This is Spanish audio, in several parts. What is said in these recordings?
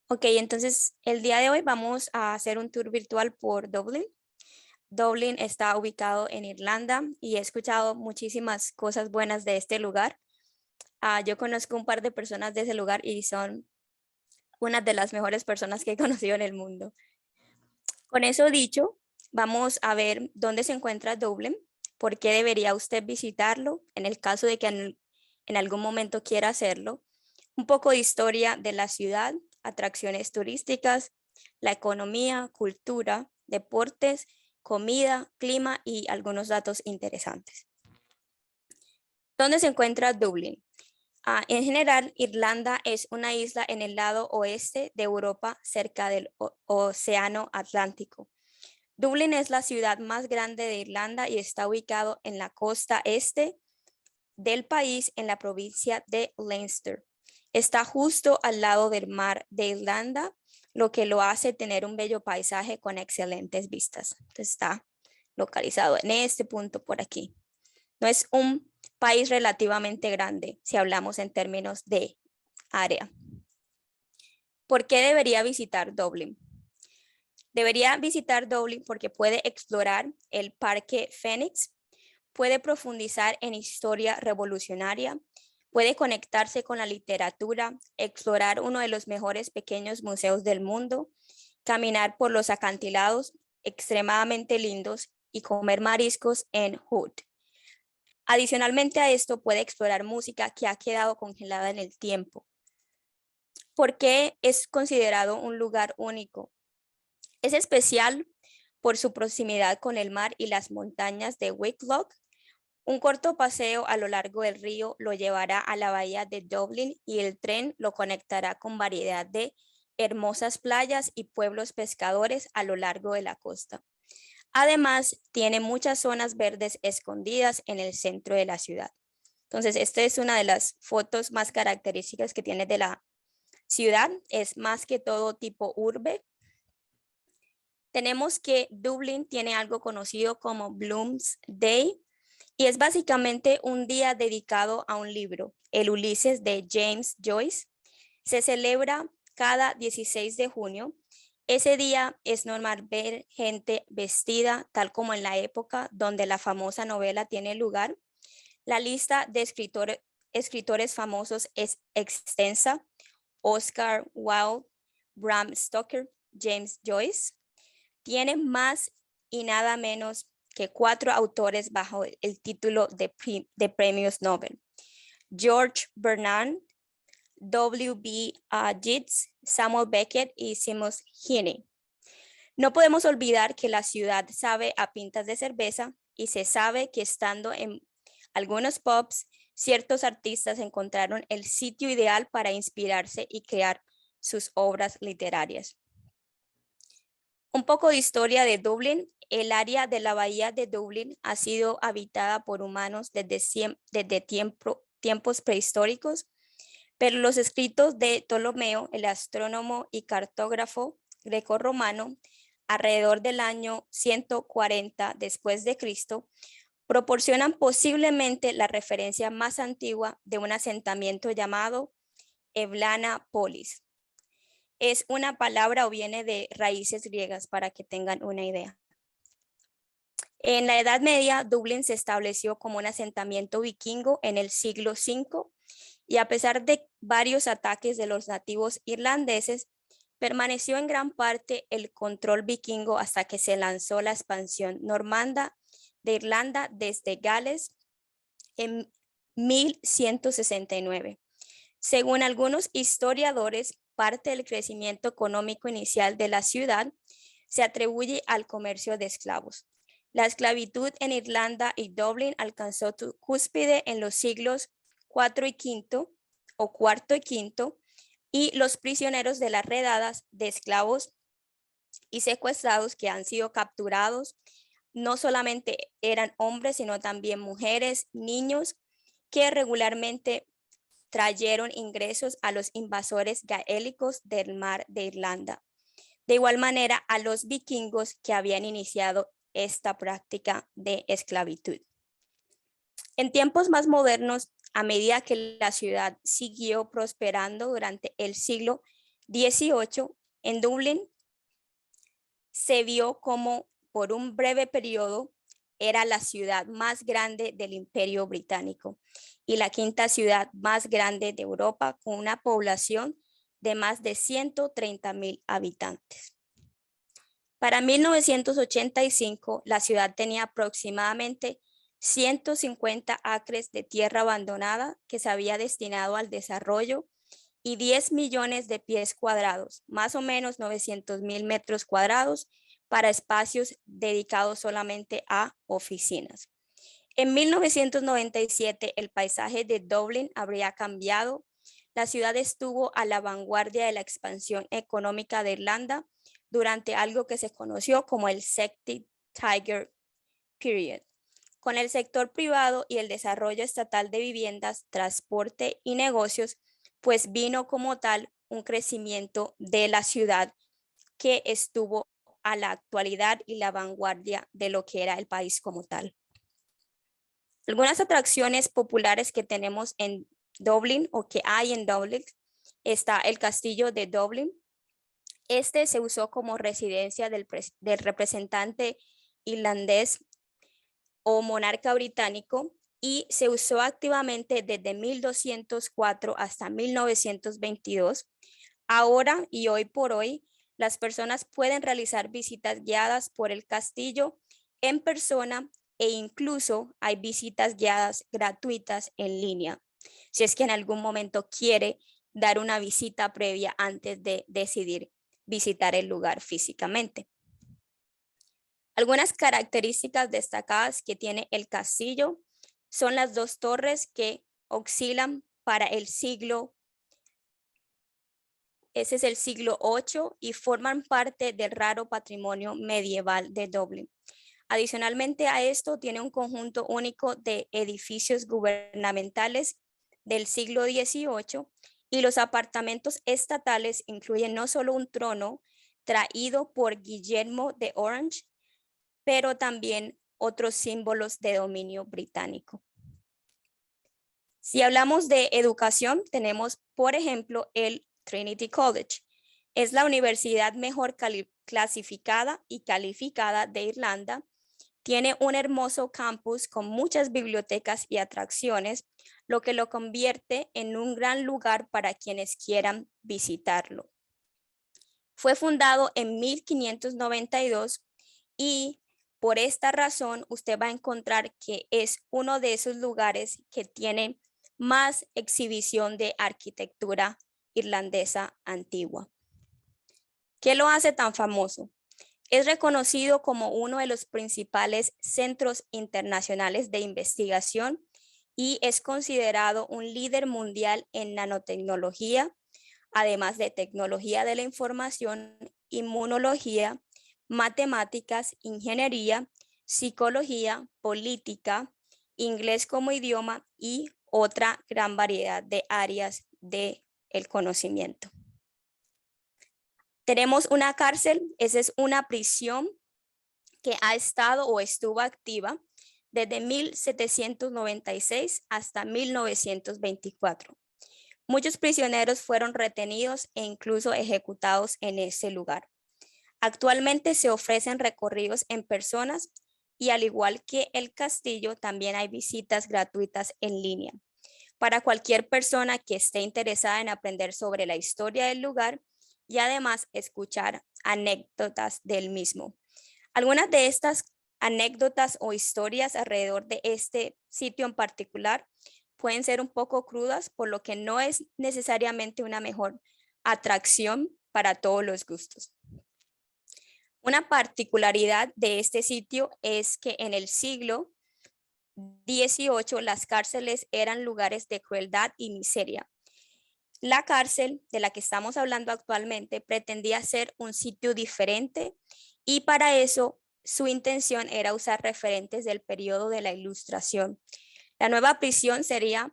Ok, entonces el día de hoy vamos a hacer un tour virtual por Dublín. Dublín está ubicado en Irlanda y he escuchado muchísimas cosas buenas de este lugar. Yo conozco un par de personas de ese lugar y son una de las mejores personas que he conocido en el mundo. Con eso dicho, vamos a ver dónde se encuentra Dublín, por qué debería usted visitarlo en el caso de que en algún momento quiera hacerlo, un poco de historia de la ciudad, atracciones turísticas, la economía, cultura, deportes, comida, clima y algunos datos interesantes. ¿Dónde se encuentra Dublín? En general, Irlanda es una isla en el lado oeste de Europa, cerca del Océano Atlántico. Dublín es la ciudad más grande de Irlanda y está ubicado en la costa este del país, en la provincia de Leinster. Está justo al lado del mar de Irlanda, lo que lo hace tener un bello paisaje con excelentes vistas. Entonces está localizado en este punto por aquí. No es un país relativamente grande si hablamos en términos de área. ¿Por qué debería visitar Dublín? Debería visitar Dublín porque puede explorar el Parque Fénix, puede profundizar en historia revolucionaria, puede conectarse con la literatura, explorar uno de los mejores pequeños museos del mundo, caminar por los acantilados extremadamente lindos y comer mariscos en Hood. Adicionalmente a esto, puede explorar música que ha quedado congelada en el tiempo. ¿Por qué es considerado un lugar único? Es especial por su proximidad con el mar y las montañas de Wicklow. Un corto paseo a lo largo del río lo llevará a la bahía de Dublín y el tren lo conectará con variedad de hermosas playas y pueblos pescadores a lo largo de la costa. Además, tiene muchas zonas verdes escondidas en el centro de la ciudad. Entonces, esta es una de las fotos más características que tiene de la ciudad. Es más que todo tipo urbe. Tenemos que Dublín tiene algo conocido como Bloomsday y es básicamente un día dedicado a un libro, el Ulises de James Joyce. Se celebra cada 16 de junio. Ese día es normal ver gente vestida tal como en la época donde la famosa novela tiene lugar. La lista de escritores famosos es extensa: Oscar Wilde, Bram Stoker, James Joyce. Tiene más y nada menos que 4 autores bajo el título de premios Nobel: George Bernard, W.B. Yeats, Samuel Beckett y Seamus Heaney. No podemos olvidar que la ciudad sabe a pintas de cerveza y se sabe que estando en algunos pubs, ciertos artistas encontraron el sitio ideal para inspirarse y crear sus obras literarias. Un poco de historia de Dublín. El área de la bahía de Dublín ha sido habitada por humanos desde tiempos prehistóricos, pero los escritos de Ptolomeo, el astrónomo y cartógrafo grecorromano, alrededor del año 140 después de Cristo, proporcionan posiblemente la referencia más antigua de un asentamiento llamado Eblana Polis. Es una palabra o viene de raíces griegas para que tengan una idea. En la Edad Media, Dublín se estableció como un asentamiento vikingo en el siglo V y a pesar de varios ataques de los nativos irlandeses, permaneció en gran parte el control vikingo hasta que se lanzó la expansión normanda de Irlanda desde Gales en 1169. Según algunos historiadores, parte del crecimiento económico inicial de la ciudad se atribuye al comercio de esclavos. La esclavitud en Irlanda y Dublín alcanzó su cúspide en los siglos IV y V o cuarto y quinto, y los prisioneros de las redadas de esclavos y secuestrados que han sido capturados no solamente eran hombres, sino también mujeres, niños, que regularmente trajeron ingresos a los invasores gaélicos del mar de Irlanda. De igual manera, a los vikingos que habían iniciado esta práctica de esclavitud. En tiempos más modernos, a medida que la ciudad siguió prosperando durante el siglo XVIII, en Dublín se vio como por un breve periodo era la ciudad más grande del Imperio Británico y la quinta ciudad más grande de Europa, con una población de más de 130,000 habitantes. Para 1985, la ciudad tenía aproximadamente 150 acres de tierra abandonada que se había destinado al desarrollo y 10 millones de pies cuadrados, más o menos 900,000 metros cuadrados, para espacios dedicados solamente a oficinas. En 1997, el paisaje de Dublín habría cambiado. La ciudad estuvo a la vanguardia de la expansión económica de Irlanda durante algo que se conoció como el Celtic Tiger Period, con el sector privado y el desarrollo estatal de viviendas, transporte y negocios, pues vino como tal un crecimiento de la ciudad que estuvo a la actualidad y la vanguardia de lo que era el país como tal. Algunas atracciones populares que tenemos en Dublín o que hay en Dublín está el castillo de Dublín. Este se usó como residencia del representante irlandés o monarca británico y se usó activamente desde 1204 hasta 1922. Ahora y hoy por hoy, las personas pueden realizar visitas guiadas por el castillo en persona e incluso hay visitas guiadas gratuitas en línea, si es que en algún momento quiere dar una visita previa antes de decidir visitar el lugar físicamente. Algunas características destacadas que tiene el castillo son las dos torres que oscilan para el siglo. Ese es el siglo VIII y forman parte del raro patrimonio medieval de Dublín. Adicionalmente a esto, tiene un conjunto único de edificios gubernamentales del siglo XVIII y los apartamentos estatales incluyen no solo un trono traído por Guillermo de Orange, pero también otros símbolos de dominio británico. Si hablamos de educación, tenemos, por ejemplo, el Trinity College. Es la universidad mejor clasificada y calificada de Irlanda. Tiene un hermoso campus con muchas bibliotecas y atracciones, lo que lo convierte en un gran lugar para quienes quieran visitarlo. Fue fundado en 1592 y por esta razón usted va a encontrar que es uno de esos lugares que tiene más exhibición de arquitectura irlandesa antigua. ¿Qué lo hace tan famoso? Es reconocido como uno de los principales centros internacionales de investigación y es considerado un líder mundial en nanotecnología, además de tecnología de la información, inmunología, matemáticas, ingeniería, psicología, política, inglés como idioma y otra gran variedad de áreas del conocimiento. Tenemos una cárcel, esa es una prisión que ha estado o estuvo activa desde 1796 hasta 1924. Muchos prisioneros fueron retenidos e incluso ejecutados en ese lugar. Actualmente se ofrecen recorridos en personas y al igual que el castillo, también hay visitas gratuitas en línea para cualquier persona que esté interesada en aprender sobre la historia del lugar y además escuchar anécdotas del mismo. Algunas de estas anécdotas o historias alrededor de este sitio en particular pueden ser un poco crudas, por lo que no es necesariamente una mejor atracción para todos los gustos. Una particularidad de este sitio es que en el siglo XVIII las cárceles eran lugares de crueldad y miseria. La cárcel de la que estamos hablando actualmente pretendía ser un sitio diferente y para eso su intención era usar referentes del periodo de la Ilustración. La nueva prisión sería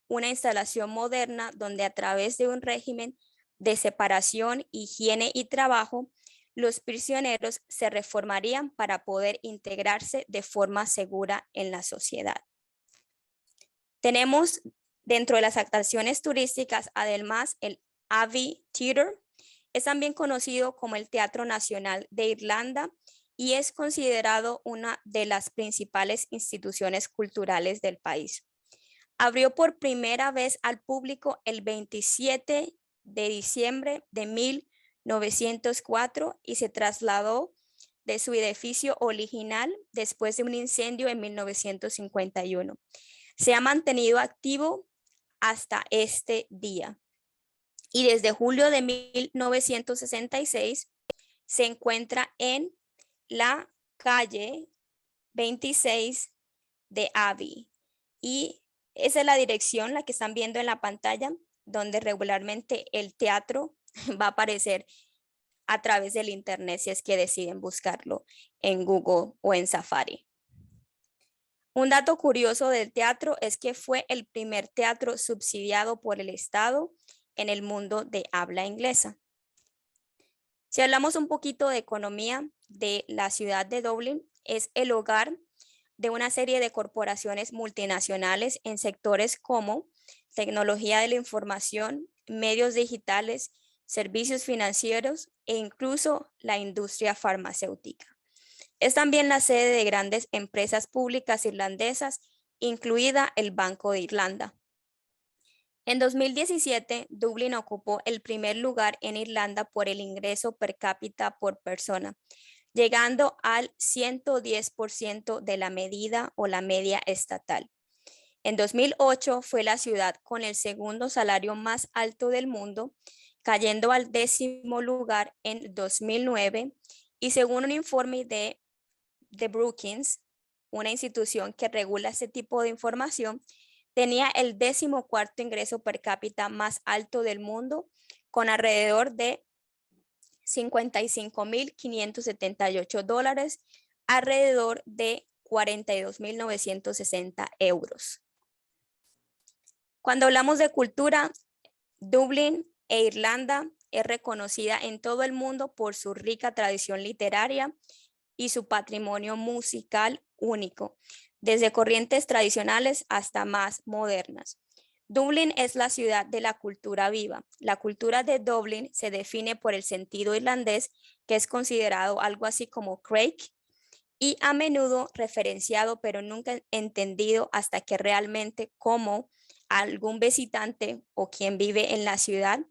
una instalación moderna donde a través de un régimen de separación, higiene y trabajo, los prisioneros se reformarían para poder integrarse de forma segura en la sociedad. Tenemos dentro de las atracciones turísticas, además, el Abbey Theatre. Es también conocido como el Teatro Nacional de Irlanda y es considerado una de las principales instituciones culturales del país. Abrió por primera vez al público el 27 de diciembre de 1904 y se trasladó de su edificio original después de un incendio en 1951. Se ha mantenido activo hasta este día. Y desde julio de 1966 se encuentra en la calle 26 de Abbey. Y esa es la dirección, la que están viendo en la pantalla, donde regularmente el teatro va a aparecer a través del internet si es que deciden buscarlo en Google o en Safari. Un dato curioso del teatro es que fue el primer teatro subsidiado por el Estado en el mundo de habla inglesa. Si hablamos un poquito de economía de la ciudad de Dublín, es el hogar de una serie de corporaciones multinacionales en sectores como tecnología de la información, medios digitales, servicios financieros e incluso la industria farmacéutica. Es también la sede de grandes empresas públicas irlandesas, incluida el Banco de Irlanda. En 2017, Dublín ocupó el primer lugar en Irlanda por el ingreso per cápita por persona, llegando al 110% de la medida o la media estatal. En 2008 fue la ciudad con el segundo salario más alto del mundo, cayendo al 10º lugar en 2009 y según un informe de Brookings, una institución que regula este tipo de información, tenía el 14º ingreso per cápita más alto del mundo, con alrededor de $55,578, alrededor de 42,960 euros. Cuando hablamos de cultura, Dublín e Irlanda es reconocida en todo el mundo por su rica tradición literaria y su patrimonio musical único, desde corrientes tradicionales hasta más modernas. Dublín es la ciudad de la cultura viva. La cultura de Dublín se define por el sentido irlandés, que es considerado algo así como crack, y a menudo referenciado, pero nunca entendido hasta que realmente como algún visitante o quien vive en la ciudad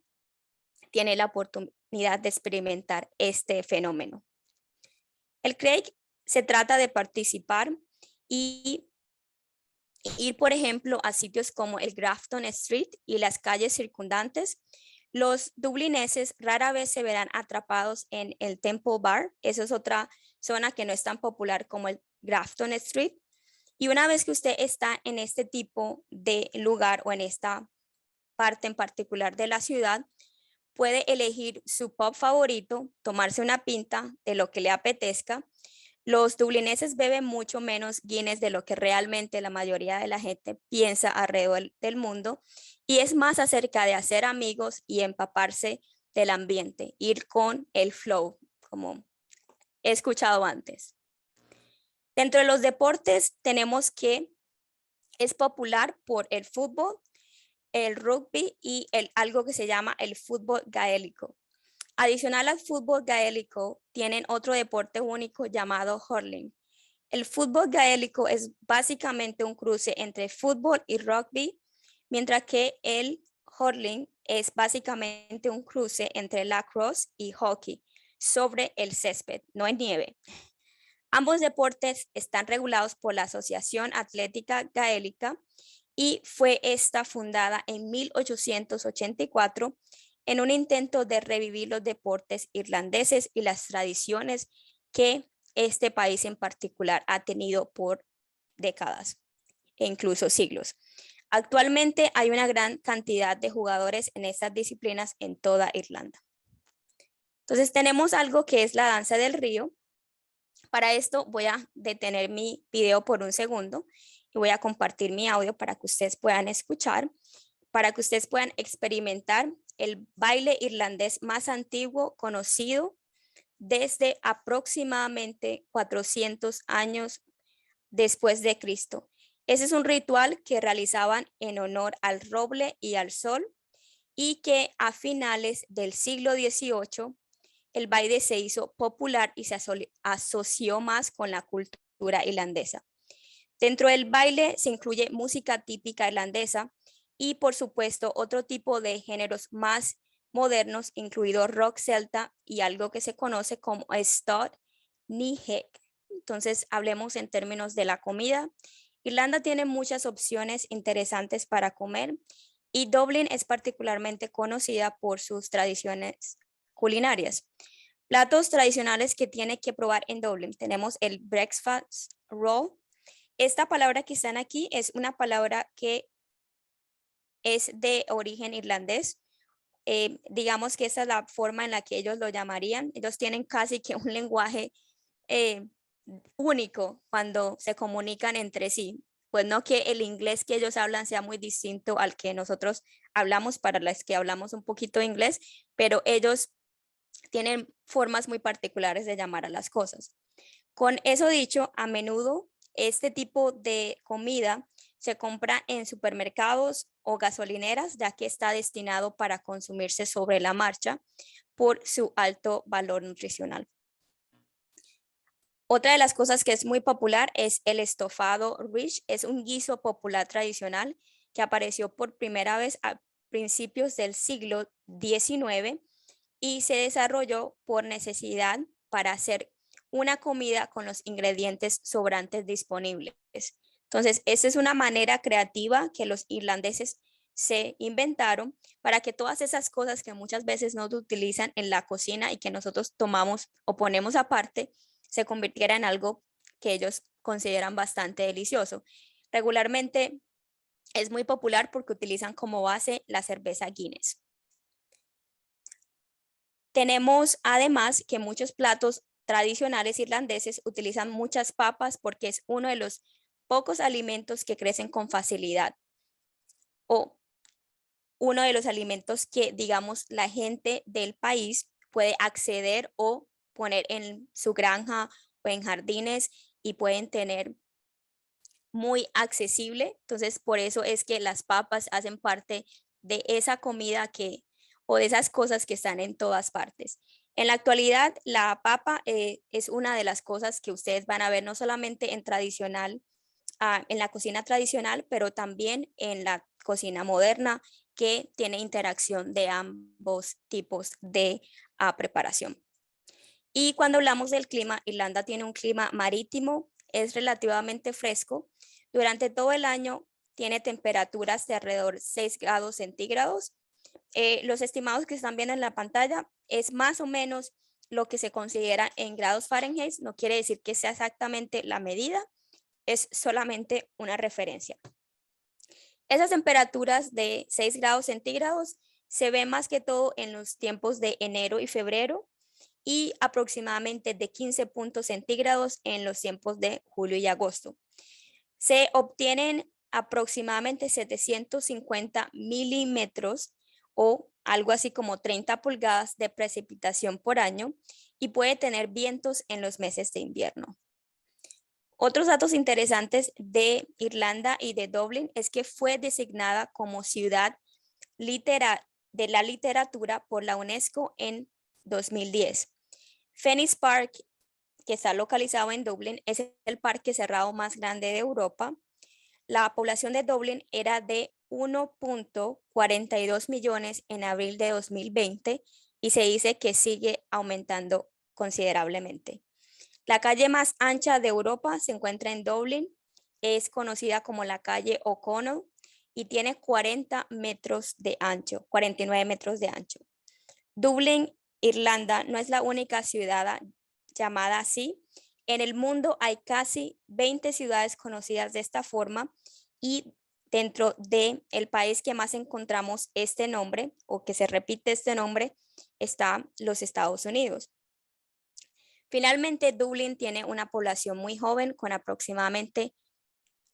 tiene la oportunidad de experimentar este fenómeno. El crack se trata de participar y ir, por ejemplo, a sitios como el Grafton Street y las calles circundantes. Los dublineses rara vez se verán atrapados en el Temple Bar. Eso es otra zona que no es tan popular como el Grafton Street. Y una vez que usted está en este tipo de lugar o en esta parte en particular de la ciudad, puede elegir su pub favorito, tomarse una pinta de lo que le apetezca. Los dublineses beben mucho menos Guinness de lo que realmente la mayoría de la gente piensa alrededor del mundo y es más acerca de hacer amigos y empaparse del ambiente, ir con el flow, como he escuchado antes. Dentro de los deportes tenemos que es popular por el fútbol, el rugby y algo que se llama el fútbol gaélico. Adicional al fútbol gaélico, tienen otro deporte único llamado hurling. El fútbol gaélico es básicamente un cruce entre fútbol y rugby, mientras que el hurling es básicamente un cruce entre lacrosse y hockey sobre el césped, no en nieve. Ambos deportes están regulados por la Asociación Atlética Gaélica y fue esta fundada en 1884 en un intento de revivir los deportes irlandeses y las tradiciones que este país en particular ha tenido por décadas e incluso siglos. Actualmente hay una gran cantidad de jugadores en estas disciplinas en toda Irlanda. Entonces tenemos algo que es la danza del río. Para esto voy a detener mi video por un segundo y voy a compartir mi audio para que ustedes puedan escuchar, para que ustedes puedan experimentar el baile irlandés más antiguo conocido desde aproximadamente 400 años después de Cristo. Ese es un ritual que realizaban en honor al roble y al sol y que a finales del siglo XVIII el baile se hizo popular y se asoció más con la cultura irlandesa. Dentro del baile se incluye música típica irlandesa y, por supuesto, otro tipo de géneros más modernos, incluido rock celta y algo que se conoce como stud ni heck. Entonces, hablemos en términos de la comida. Irlanda tiene muchas opciones interesantes para comer y Dublín es particularmente conocida por sus tradiciones culinarias. Platos tradicionales que tiene que probar en Dublín. Tenemos el breakfast roll. Esta palabra que están aquí es una palabra que es de origen irlandés. Digamos que esa es la forma en la que ellos lo llamarían. Ellos tienen casi que un lenguaje eh, único cuando se comunican entre sí. Pues no que el inglés que ellos hablan sea muy distinto al que nosotros hablamos para las que hablamos un poquito de inglés, pero ellos tienen formas muy particulares de llamar a las cosas. Con eso dicho, a menudo este tipo de comida se compra en supermercados o gasolineras, ya que está destinado para consumirse sobre la marcha por su alto valor nutricional. Otra de las cosas que es muy popular es el estofado Rich. Es un guiso popular tradicional que apareció por primera vez a principios del siglo XIX y se desarrolló por necesidad para hacer una comida con los ingredientes sobrantes disponibles. Entonces, esa es una manera creativa que los irlandeses se inventaron para que todas esas cosas que muchas veces no se utilizan en la cocina y que nosotros tomamos o ponemos aparte, se convirtiera en algo que ellos consideran bastante delicioso. Regularmente es muy popular porque utilizan como base la cerveza Guinness. Tenemos además que muchos platos tradicionales irlandeses utilizan muchas papas porque es uno de los pocos alimentos que crecen con facilidad o uno de los alimentos que, digamos, la gente del país puede acceder o poner en su granja o en jardines y pueden tener muy accesible. Entonces, por eso es que las papas hacen parte de esa comida que o de esas cosas que están en todas partes. En la actualidad, la papa es una de las cosas que ustedes van a ver no solamente en en la cocina tradicional, pero también en la cocina moderna que tiene interacción de ambos tipos de preparación. Y cuando hablamos del clima, Irlanda tiene un clima marítimo, es relativamente fresco. Durante todo el año tiene temperaturas de alrededor 6 grados centígrados. Los estimados que están viendo en la pantalla es más o menos lo que se considera en grados Fahrenheit. No quiere decir que sea exactamente la medida, es solamente una referencia. Esas temperaturas de 6 grados centígrados se ven más que todo en los tiempos de enero y febrero y aproximadamente de 15 puntos centígrados en los tiempos de julio y agosto. Se obtienen aproximadamente 750 milímetros o algo así como 30 pulgadas de precipitación por año y puede tener vientos en los meses de invierno. Otros datos interesantes de Irlanda y de Dublín es que fue designada como ciudad de la literatura por la UNESCO en 2010. Phoenix Park, que está localizado en Dublín, es el parque cerrado más grande de Europa. La población de Dublín era de 1.42 millones en abril de 2020 y se dice que sigue aumentando considerablemente. La calle más ancha de Europa se encuentra en Dublín, es conocida como la calle O'Connell y tiene 40 metros de ancho, 49 metros de ancho. Dublín, Irlanda, no es la única ciudad llamada así. En el mundo hay casi 20 ciudades conocidas de esta forma y dentro del país que más encontramos este nombre o que se repite este nombre está los Estados Unidos. Finalmente, Dublín tiene una población muy joven con aproximadamente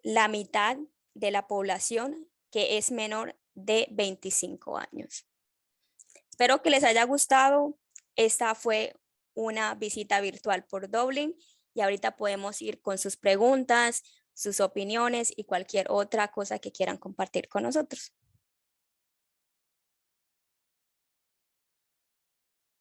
la mitad de la población que es menor de 25 años. Espero que les haya gustado. Esta fue una visita virtual por Dublín y ahorita podemos ir con sus preguntas, sus opiniones y cualquier otra cosa que quieran compartir con nosotros.